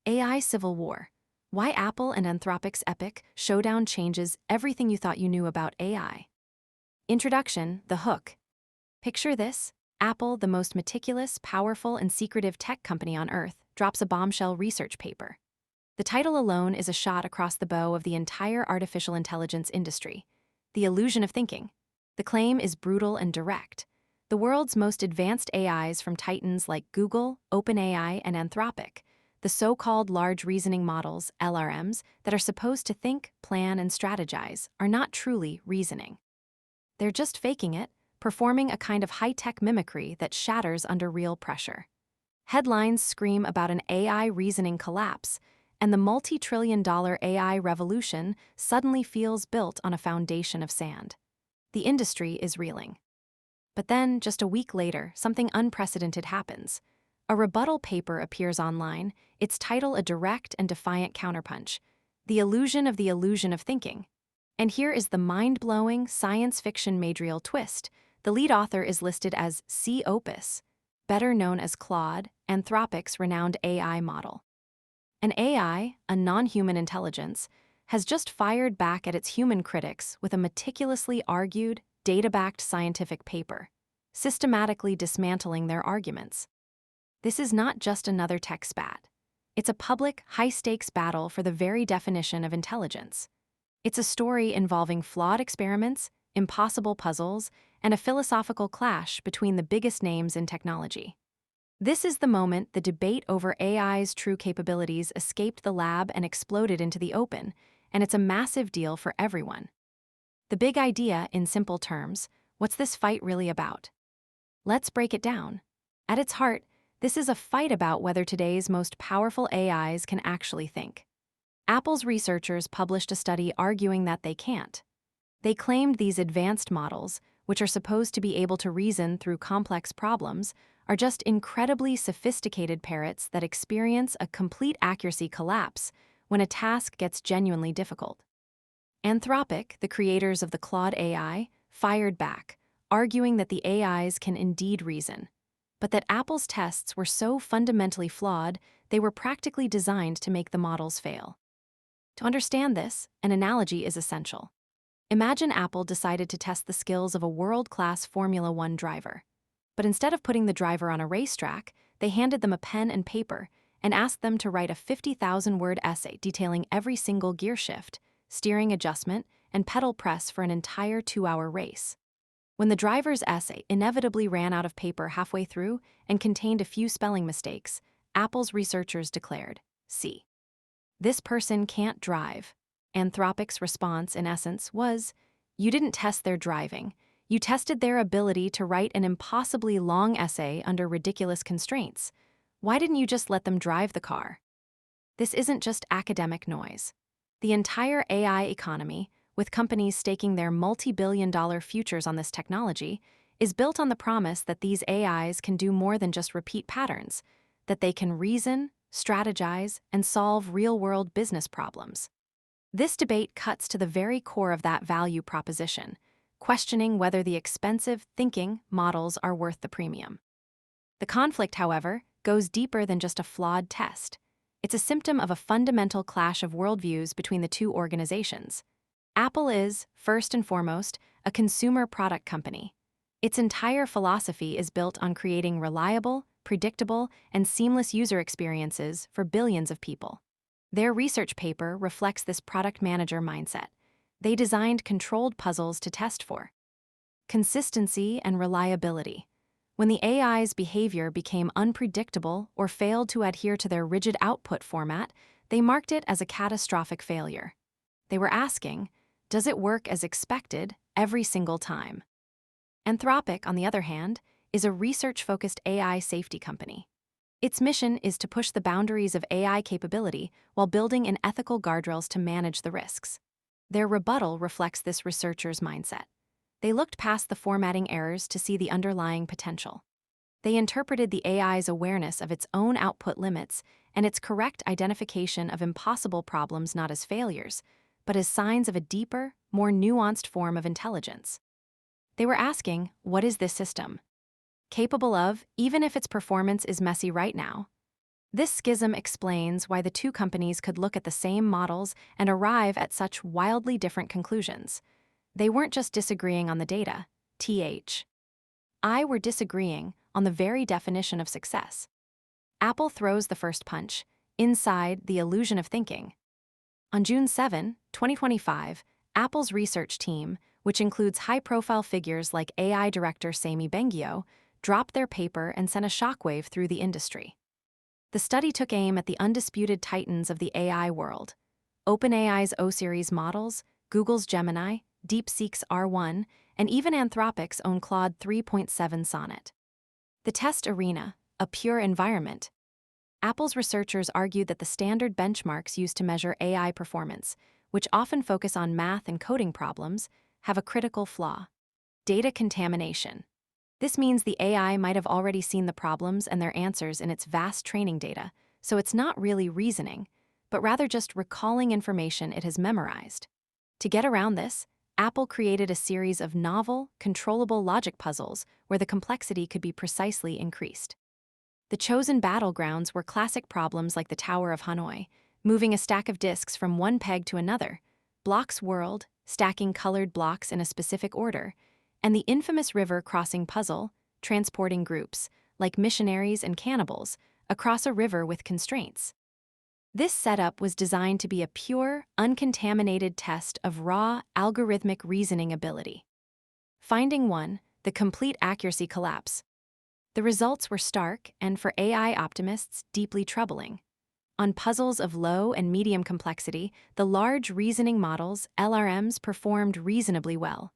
AI Civil War. Why Apple and Anthropic's epic Showdown changes everything you thought you knew about AI. Introduction, the hook. Picture this. Apple, the most meticulous, powerful, and secretive tech company on Earth, drops a bombshell research paper. The title alone is a shot across the bow of the entire artificial intelligence industry. The illusion of thinking. The claim is brutal and direct. The world's most advanced AIs from titans like Google, OpenAI, and Anthropic, the so-called large reasoning models, LRMs, that are supposed to think, plan, and strategize, are not truly reasoning. They're just faking it, performing a kind of high-tech mimicry that shatters under real pressure. Headlines scream about an AI reasoning collapse, and the multi-trillion-dollar AI revolution suddenly feels built on a foundation of sand. The industry is reeling. But then, just a week later, something unprecedented happens. A rebuttal paper appears online, its title a direct and defiant counterpunch, The Illusion of Thinking. And here is the mind-blowing science fiction majorial twist. The lead author is listed as C. Opus, better known as Claude, Anthropic's renowned AI model. An AI, a non-human intelligence, has just fired back at its human critics with a meticulously argued, data-backed scientific paper, systematically dismantling their arguments. This is not just another tech spat. It's a public, high-stakes battle for the very definition of intelligence. It's a story involving flawed experiments, impossible puzzles, and a philosophical clash between the biggest names in technology. This is the moment the debate over AI's true capabilities escaped the lab and exploded into the open, and it's a massive deal for everyone. The big idea, in simple terms, what's this fight really about? Let's break it down. At its heart, this is a fight about whether today's most powerful AIs can actually think. Apple's researchers published a study arguing that they can't. They claimed these advanced models, which are supposed to be able to reason through complex problems, are just incredibly sophisticated parrots that experience a complete accuracy collapse when a task gets genuinely difficult. Anthropic, the creators of the Claude AI, fired back, arguing that the AIs can indeed reason, but that Apple's tests were so fundamentally flawed they were practically designed to make the models fail. To understand this, an analogy is essential. Imagine Apple decided to test the skills of a world-class Formula One driver. But instead of putting the driver on a racetrack, they handed them a pen and paper and asked them to write a 50,000-word essay detailing every single gear shift, steering adjustment, and pedal press for an entire 2-hour race. When the driver's essay inevitably ran out of paper halfway through and contained a few spelling mistakes, Apple's researchers declared, "See, this person can't drive." Anthropic's response, in essence, was, "You didn't test their driving. You tested their ability to write an impossibly long essay under ridiculous constraints. Why didn't you just let them drive the car?" This isn't just academic noise. The entire AI economy, with companies staking their multi-billion-dollar futures on this technology, is built on the promise that these AIs can do more than just repeat patterns, that they can reason, strategize, and solve real-world business problems. This debate cuts to the very core of that value proposition, questioning whether the expensive thinking models are worth the premium. The conflict, however, goes deeper than just a flawed test. It's a symptom of a fundamental clash of worldviews between the two organizations. Apple is, first and foremost, a consumer product company. Its entire philosophy is built on creating reliable, predictable, and seamless user experiences for billions of people. Their research paper reflects this product manager mindset. They designed controlled puzzles to test for consistency and reliability. When the AI's behavior became unpredictable or failed to adhere to their rigid output format, they marked it as a catastrophic failure. They were asking, does it work as expected every single time? Anthropic, on the other hand, is a research-focused AI safety company. Its mission is to push the boundaries of AI capability while building in ethical guardrails to manage the risks. Their rebuttal reflects this researcher's mindset. They looked past the formatting errors to see the underlying potential. They interpreted the AI's awareness of its own output limits and its correct identification of impossible problems not as failures, but as signs of a deeper, more nuanced form of intelligence. They were asking, what is this system capable of, even if its performance is messy right now? This schism explains why the two companies could look at the same models and arrive at such wildly different conclusions. They weren't just disagreeing on the data, were disagreeing on the very definition of success. Apple throws the first punch, inside the illusion of thinking. On June 7, 2025, Apple's research team, which includes high-profile figures like AI director Sami Bengio, dropped their paper and sent a shockwave through the industry. The study took aim at the undisputed titans of the AI world: OpenAI's O-series models, Google's Gemini, DeepSeek's R1, and even Anthropic's own Claude 3.7 Sonnet. The test arena, a pure environment. Apple's researchers argued that the standard benchmarks used to measure AI performance, which often focus on math and coding problems, have a critical flaw: data contamination. This means the AI might have already seen the problems and their answers in its vast training data, so it's not really reasoning, but rather just recalling information it has memorized. To get around this, Apple created a series of novel, controllable logic puzzles where the complexity could be precisely increased. The chosen battlegrounds were classic problems like the Tower of Hanoi, moving a stack of disks from one peg to another, Block's World, stacking colored blocks in a specific order, and the infamous river crossing puzzle, transporting groups, like missionaries and cannibals, across a river with constraints. This setup was designed to be a pure, uncontaminated test of raw, algorithmic reasoning ability. Finding 1, the complete accuracy collapse. The results were stark and, for AI optimists, deeply troubling. On puzzles of low and medium complexity, the large reasoning models, LRMs, performed reasonably well.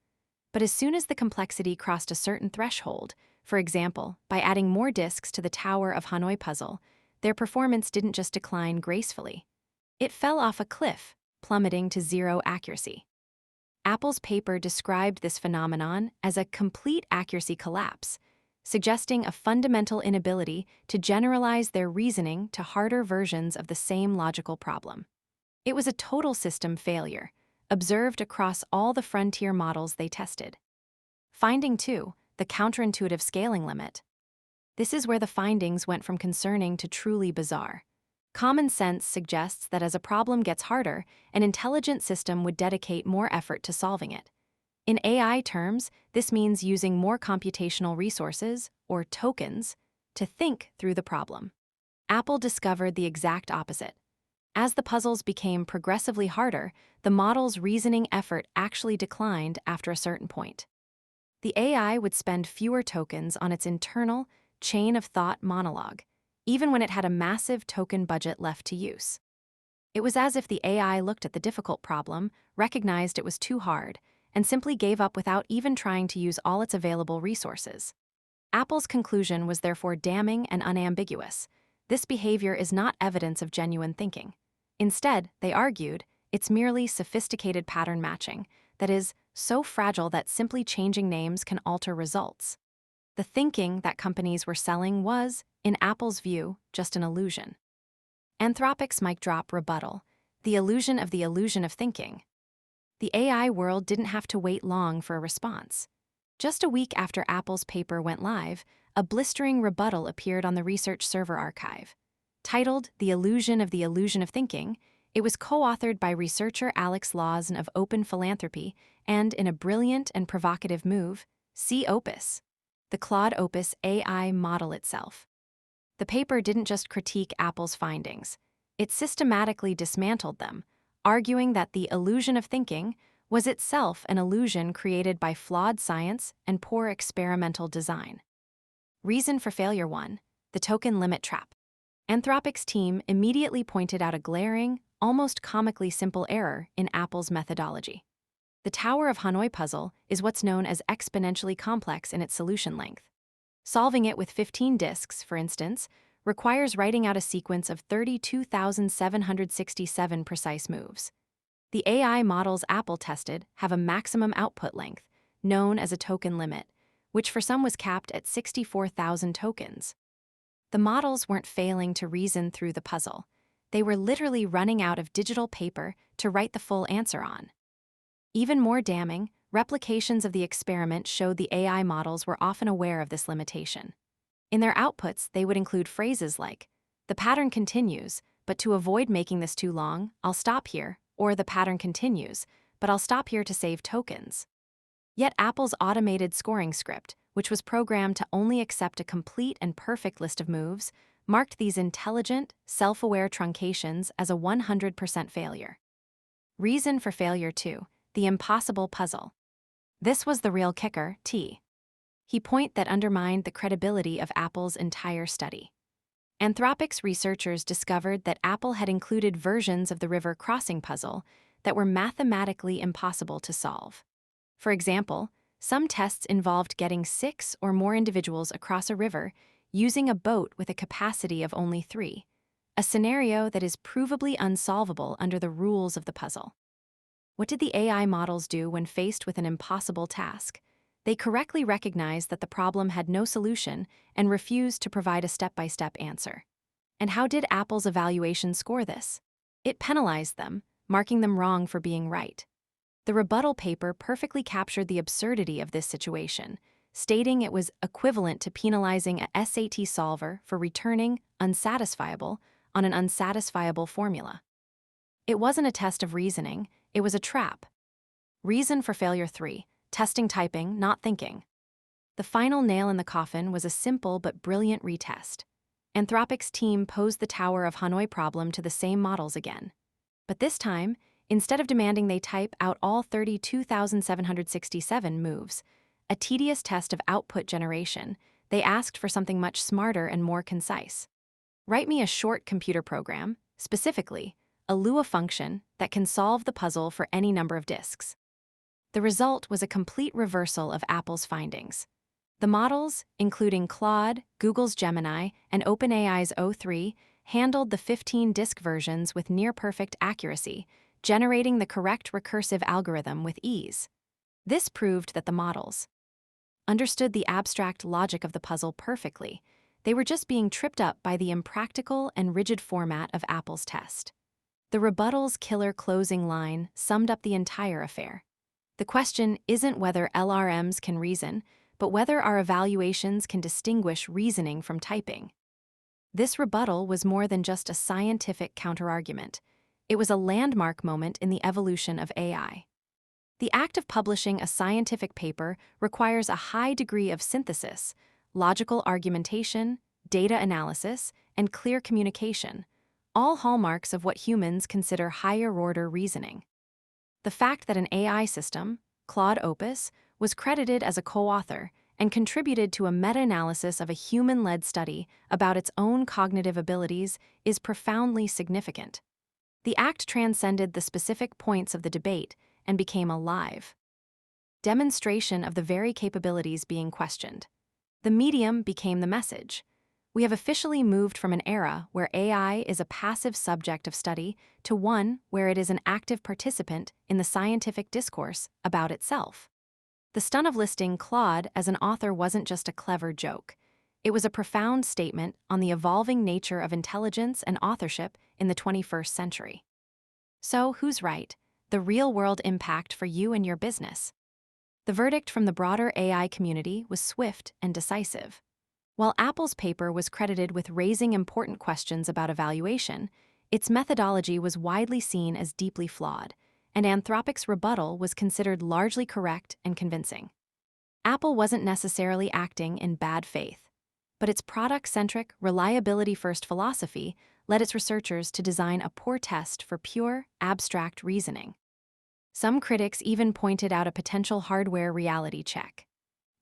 But as soon as the complexity crossed a certain threshold, for example, by adding more disks to the Tower of Hanoi puzzle, their performance didn't just decline gracefully. It fell off a cliff, plummeting to zero accuracy. Apple's paper described this phenomenon as a complete accuracy collapse, suggesting a fundamental inability to generalize their reasoning to harder versions of the same logical problem. It was a total system failure, observed across all the frontier models they tested. Finding 2, the counterintuitive scaling limit. This is where the findings went from concerning to truly bizarre. Common sense suggests that as a problem gets harder, an intelligent system would dedicate more effort to solving it. In AI terms, this means using more computational resources, or tokens, to think through the problem. Apple discovered the exact opposite. As the puzzles became progressively harder, the model's reasoning effort actually declined after a certain point. The AI would spend fewer tokens on its internal, chain-of-thought monologue, even when it had a massive token budget left to use. It was as if the AI looked at the difficult problem, recognized it was too hard, and simply gave up without even trying to use all its available resources. Apple's conclusion was therefore damning and unambiguous. This behavior is not evidence of genuine thinking. Instead, they argued, it's merely sophisticated pattern matching, that is, so fragile that simply changing names can alter results. The thinking that companies were selling was, in Apple's view, just an illusion. Anthropic's mic drop rebuttal: the illusion of thinking. The AI world didn't have to wait long for a response. Just a week after Apple's paper went live, a blistering rebuttal appeared on the research server archive. Titled The Illusion of Thinking, it was co-authored by researcher Alex Lawson of Open Philanthropy and, in a brilliant and provocative move, see Opus, the Claude Opus AI model itself. The paper didn't just critique Apple's findings, it systematically dismantled them, arguing that the illusion of thinking was itself an illusion created by flawed science and poor experimental design. Reason for failure 1, the token limit trap. Anthropic's team immediately pointed out a glaring, almost comically simple error in Apple's methodology. The Tower of Hanoi puzzle is what's known as exponentially complex in its solution length. Solving it with 15 disks, for instance, requires writing out a sequence of 32,767 precise moves. The AI models Apple tested have a maximum output length, known as a token limit, which for some was capped at 64,000 tokens. The models weren't failing to reason through the puzzle. They were literally running out of digital paper to write the full answer on. Even more damning, replications of the experiment showed the AI models were often aware of this limitation. In their outputs, they would include phrases like, The pattern continues, but to avoid making this too long, I'll stop here, or the pattern continues, but I'll stop here to save tokens. Yet Apple's automated scoring script, which was programmed to only accept a complete and perfect list of moves, marked these intelligent, self-aware truncations as a 100% failure. Reason for failure 2, the impossible puzzle. This was the real kicker, He point that undermined the credibility of Apple's entire study. Anthropic's researchers discovered that Apple had included versions of the river crossing puzzle that were mathematically impossible to solve. For example, some tests involved getting 6 or more individuals across a river using a boat with a capacity of only 3, a scenario that is provably unsolvable under the rules of the puzzle. What did the AI models do when faced with an impossible task? They correctly recognized that the problem had no solution and refused to provide a step-by-step answer. And how did Apple's evaluation score this? It penalized them, marking them wrong for being right. The rebuttal paper perfectly captured the absurdity of this situation, stating it was equivalent to penalizing a SAT solver for returning unsatisfiable on an unsatisfiable formula. It wasn't a test of reasoning, it was a trap. Reason for failure 3, testing typing, not thinking. The final nail in the coffin was a simple but brilliant retest. Anthropic's team posed the Tower of Hanoi problem to the same models again. But this time, instead of demanding they type out all 32,767 moves, a tedious test of output generation, they asked for something much smarter and more concise. Write me a short computer program, specifically, a Lua function that can solve the puzzle for any number of disks. The result was a complete reversal of Apple's findings. The models, including Claude, Google's Gemini, and OpenAI's O3, handled the 15-disk versions with near-perfect accuracy, generating the correct recursive algorithm with ease. This proved that the models understood the abstract logic of the puzzle perfectly. They were just being tripped up by the impractical and rigid format of Apple's test. The rebuttal's killer closing line summed up the entire affair. The question isn't whether LRMs can reason, but whether our evaluations can distinguish reasoning from typing. This rebuttal was more than just a scientific counterargument. It was a landmark moment in the evolution of AI. The act of publishing a scientific paper requires a high degree of synthesis, logical argumentation, data analysis, and clear communication, all hallmarks of what humans consider higher-order reasoning. The fact that an AI system, Claude Opus, was credited as a co-author and contributed to a meta-analysis of a human-led study about its own cognitive abilities is profoundly significant. The act transcended the specific points of the debate and became a live demonstration of the very capabilities being questioned. The medium became the message. We have officially moved from an era where AI is a passive subject of study to one where it is an active participant in the scientific discourse about itself. The stunt of listing Claude as an author wasn't just a clever joke. It was a profound statement on the evolving nature of intelligence and authorship in the 21st century. So, who's right? The real-world impact for you and your business. The verdict from the broader AI community was swift and decisive. While Apple's paper was credited with raising important questions about evaluation, its methodology was widely seen as deeply flawed, and Anthropic's rebuttal was considered largely correct and convincing. Apple wasn't necessarily acting in bad faith, but its product-centric, reliability-first philosophy led its researchers to design a poor test for pure, abstract reasoning. Some critics even pointed out a potential hardware reality check.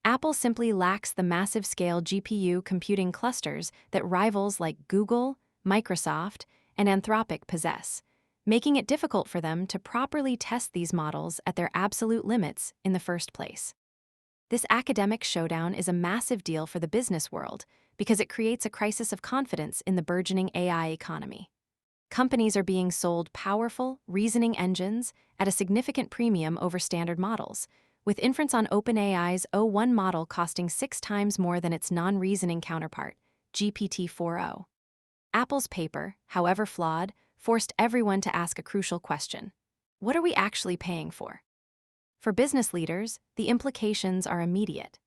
Apple simply lacks the massive-scale GPU computing clusters that rivals like Google, Microsoft, and Anthropic possess, making it difficult for them to properly test these models at their absolute limits in the first place. This academic showdown is a massive deal for the business world because it creates a crisis of confidence in the burgeoning AI economy. Companies are being sold powerful, reasoning engines at a significant premium over standard models, with inference on OpenAI's O1 model costing 6 times more than its non-reasoning counterpart, GPT-4o. Apple's paper, however flawed, forced everyone to ask a crucial question. What are we actually paying for? For business leaders, the implications are immediate.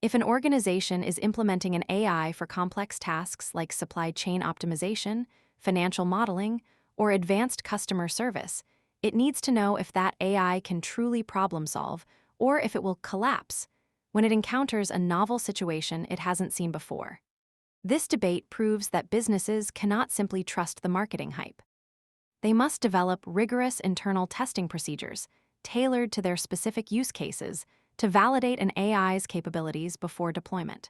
If an organization is implementing an AI for complex tasks like supply chain optimization, financial modeling, or advanced customer service, it needs to know if that AI can truly problem solve or if it will collapse when it encounters a novel situation it hasn't seen before. This debate proves that businesses cannot simply trust the marketing hype. They must develop rigorous internal testing procedures tailored to their specific use cases to validate an AI's capabilities before deployment.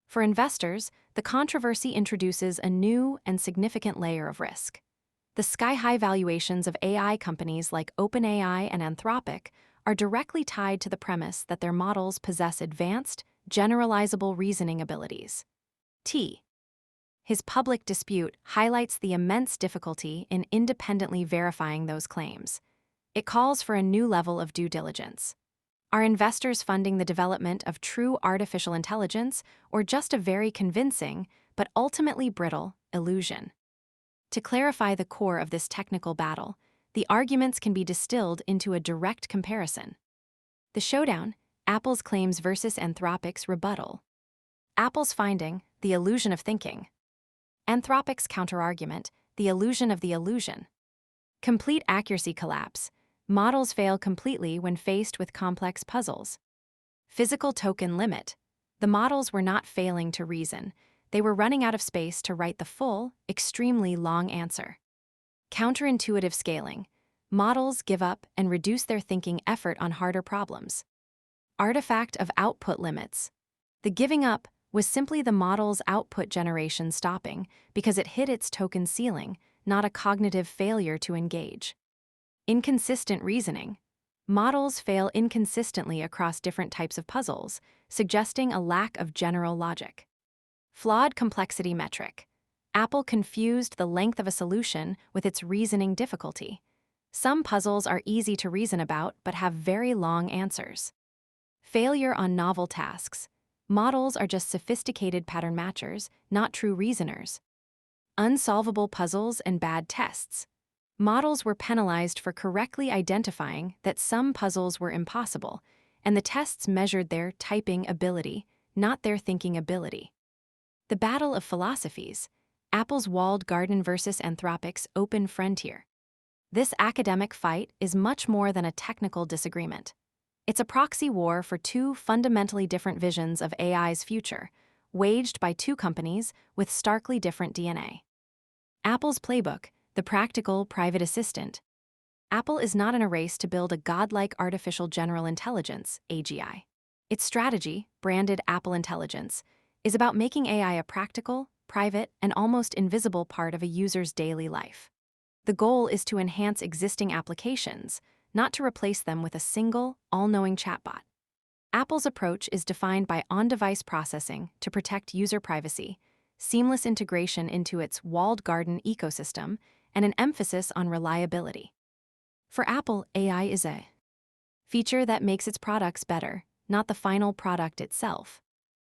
For investors, the controversy introduces a new and significant layer of risk. The sky-high valuations of AI companies like OpenAI and Anthropic are directly tied to the premise that their models possess advanced, generalizable reasoning abilities. His public dispute highlights the immense difficulty in independently verifying those claims. It calls for a new level of due diligence. Are investors funding the development of true artificial intelligence or just a very convincing, but ultimately brittle, illusion? To clarify the core of this technical battle, the arguments can be distilled into a direct comparison. The Showdown, Apple's claims versus Anthropic's rebuttal. Apple's finding, the illusion of thinking. Anthropic's counterargument, the illusion of the illusion. Complete accuracy collapse. Models fail completely when faced with complex puzzles. Physical token limit. The models were not failing to reason. They were running out of space to write the full, extremely long answer. Counterintuitive scaling. Models give up and reduce their thinking effort on harder problems. Artifact of output limits. The giving up was simply the model's output generation stopping because it hit its token ceiling, not a cognitive failure to engage. Inconsistent reasoning. Models fail inconsistently across different types of puzzles, suggesting a lack of general logic. Flawed complexity metric. Apple confused the length of a solution with its reasoning difficulty. Some puzzles are easy to reason about but have very long answers. Failure on novel tasks. Models are just sophisticated pattern matchers, not true reasoners. Unsolvable puzzles and bad tests. Models were penalized for correctly identifying that some puzzles were impossible, and the tests measured their typing ability, not their thinking ability. The battle of philosophies. Apple's walled garden versus Anthropic's open frontier. This academic fight is much more than a technical disagreement. It's a proxy war for two fundamentally different visions of AI's future, waged by two companies with starkly different DNA. Apple's playbook, the practical private assistant. Apple is not in a race to build a godlike artificial general intelligence, AGI. Its strategy, branded Apple Intelligence, is about making AI a practical, private, and almost invisible part of a user's daily life. The goal is to enhance existing applications, not to replace them with a single, all-knowing chatbot. Apple's approach is defined by on-device processing to protect user privacy, seamless integration into its walled garden ecosystem, and an emphasis on reliability. For Apple, AI is a feature that makes its products better, not the final product itself.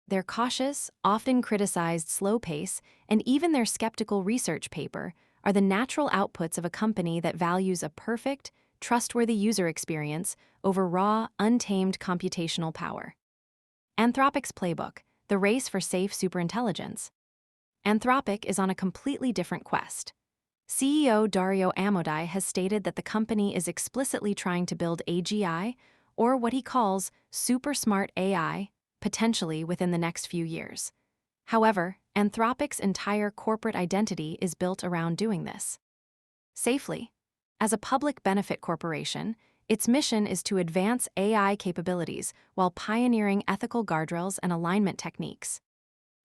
Their cautious, often criticized slow pace, and even their skeptical research paper are the natural outputs of a company that values a perfect, trustworthy user experience over raw, untamed computational power. Anthropic's playbook, the race for safe superintelligence. Anthropic is on a completely different quest. CEO Dario Amodei has stated that the company is explicitly trying to build AGI, or what he calls super smart AI, potentially within the next few years. However, Anthropic's entire corporate identity is built around doing this safely. As a public benefit corporation, its mission is to advance AI capabilities while pioneering ethical guardrails and alignment techniques.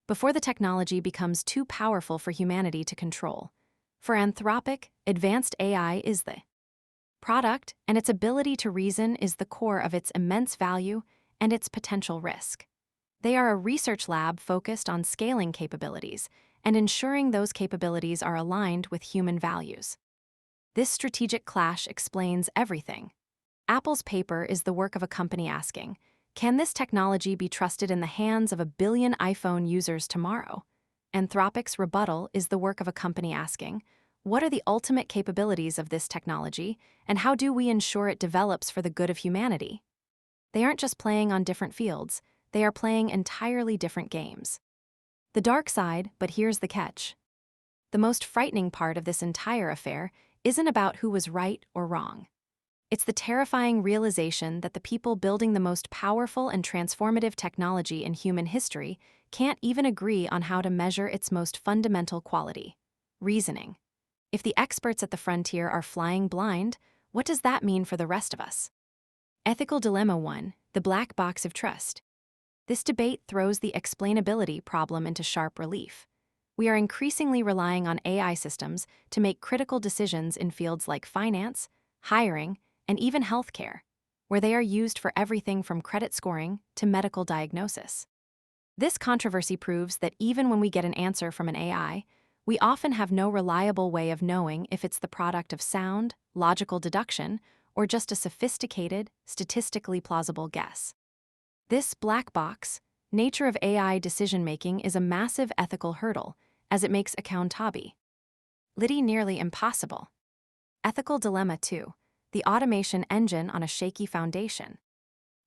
Before the technology becomes too powerful for humanity to control. For Anthropic, advanced AI is the product, and its ability to reason is the core of its immense value and its potential risk. They are a research lab focused on scaling capabilities and ensuring those capabilities are aligned with human values. This strategic clash explains everything. Apple's paper is the work of a company asking, can this technology be trusted in the hands of a billion iPhone users tomorrow? Anthropic's rebuttal is the work of a company asking, what are the ultimate capabilities of this technology, and how do we ensure it develops for the good of humanity? They aren't just playing on different fields, They are playing entirely different games. The dark side, but here's the catch. The most frightening part of this entire affair isn't about who was right or wrong. It's the terrifying realization that the people building the most powerful and transformative technology in human history can't even agree on how to measure its most fundamental quality: reasoning. If the experts at the frontier are flying blind, what does that mean for the rest of us? Ethical Dilemma 1: The Black Box of Trust. This debate throws the explainability problem into sharp relief. We are increasingly relying on AI systems to make critical decisions in fields like finance, hiring, and even healthcare, where they are used for everything from credit scoring to medical diagnosis. This controversy proves that even when we get an answer from an AI, we often have no reliable way of knowing if it's the product of sound, logical deduction, or just a sophisticated, statistically plausible guess. This black box, nature of AI decision-making, is a massive ethical hurdle, as it makes accountability nearly impossible. Ethical Dilemma 2: The automation engine on a shaky foundation.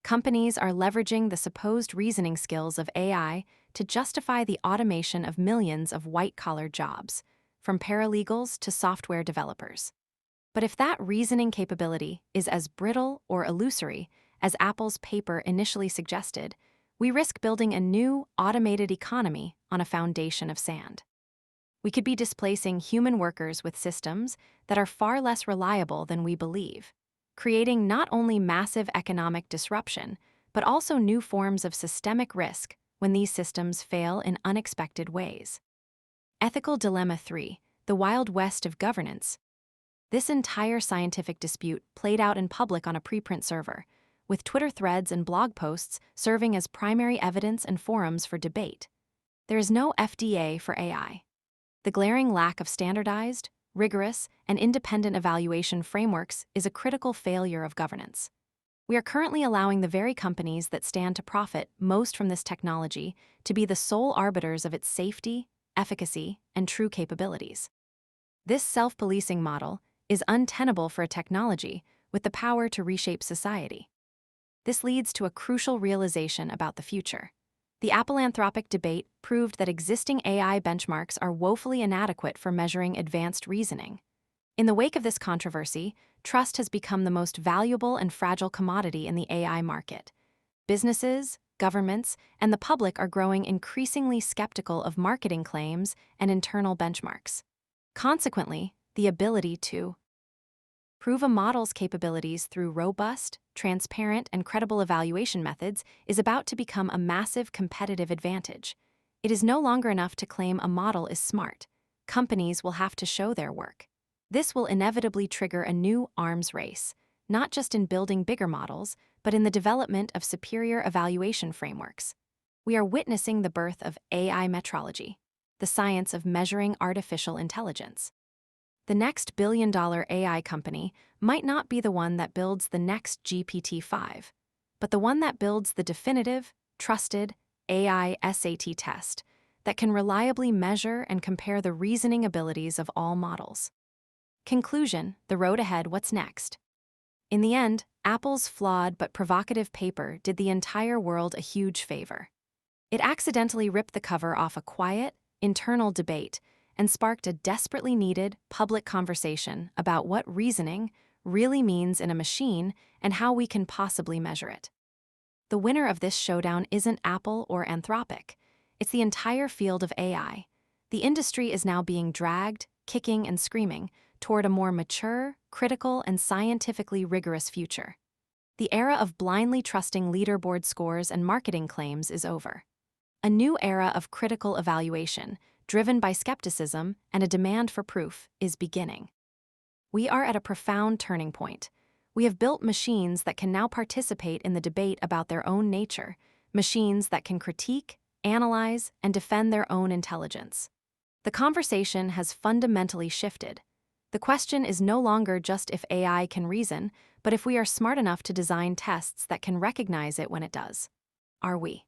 Companies are leveraging the supposed reasoning skills of AI to justify the automation of millions of white-collar jobs, from paralegals to software developers. But if that reasoning capability is as brittle or illusory as Apple's paper initially suggested, we risk building a new, automated economy on a foundation of sand. We could be displacing human workers with systems that are far less reliable than we believe, creating not only massive economic disruption, but also new forms of systemic risk when these systems fail in unexpected ways. Ethical Dilemma 3: The Wild West of Governance. This entire scientific dispute played out in public on a preprint server, with Twitter threads and blog posts serving as primary evidence and forums for debate. There is no FDA for AI. The glaring lack of standardized, rigorous, and independent evaluation frameworks is a critical failure of governance. We are currently allowing the very companies that stand to profit most from this technology to be the sole arbiters of its safety, efficacy, and true capabilities. This self-policing model is untenable for a technology with the power to reshape society. This leads to a crucial realization about the future. The Apple-Anthropic debate proved that existing AI benchmarks are woefully inadequate for measuring advanced reasoning. In the wake of this controversy, trust has become the most valuable and fragile commodity in the AI market. Businesses, governments, and the public are growing increasingly skeptical of marketing claims and internal benchmarks. Consequently, the ability to prove a model's capabilities through robust, transparent, and credible evaluation methods is about to become a massive competitive advantage. It is no longer enough to claim a model is smart. Companies will have to show their work. This will inevitably trigger a new arms race, not just in building bigger models, but in the development of superior evaluation frameworks. We are witnessing the birth of AI metrology, the science of measuring artificial intelligence. The next billion-dollar AI company might not be the one that builds the next GPT-5, but the one that builds the definitive, trusted AI SAT test that can reliably measure and compare the reasoning abilities of all models. Conclusion: the road ahead, what's next? In the end, Apple's flawed but provocative paper did the entire world a huge favor. It accidentally ripped the cover off a quiet, internal debate and sparked a desperately needed public conversation about what reasoning really means in a machine and how we can possibly measure it. The winner of this showdown isn't Apple or Anthropic. It's the entire field of AI. The industry is now being dragged, kicking and screaming, toward a more mature, critical, and scientifically rigorous future. The era of blindly trusting leaderboard scores and marketing claims is over. A new era of critical evaluation, driven by skepticism and a demand for proof, is beginning. We are at a profound turning point. We have built machines that can now participate in the debate about their own nature, machines that can critique, analyze, and defend their own intelligence. The conversation has fundamentally shifted. The question is no longer just if AI can reason, but if we are smart enough to design tests that can recognize it when it does. Are we?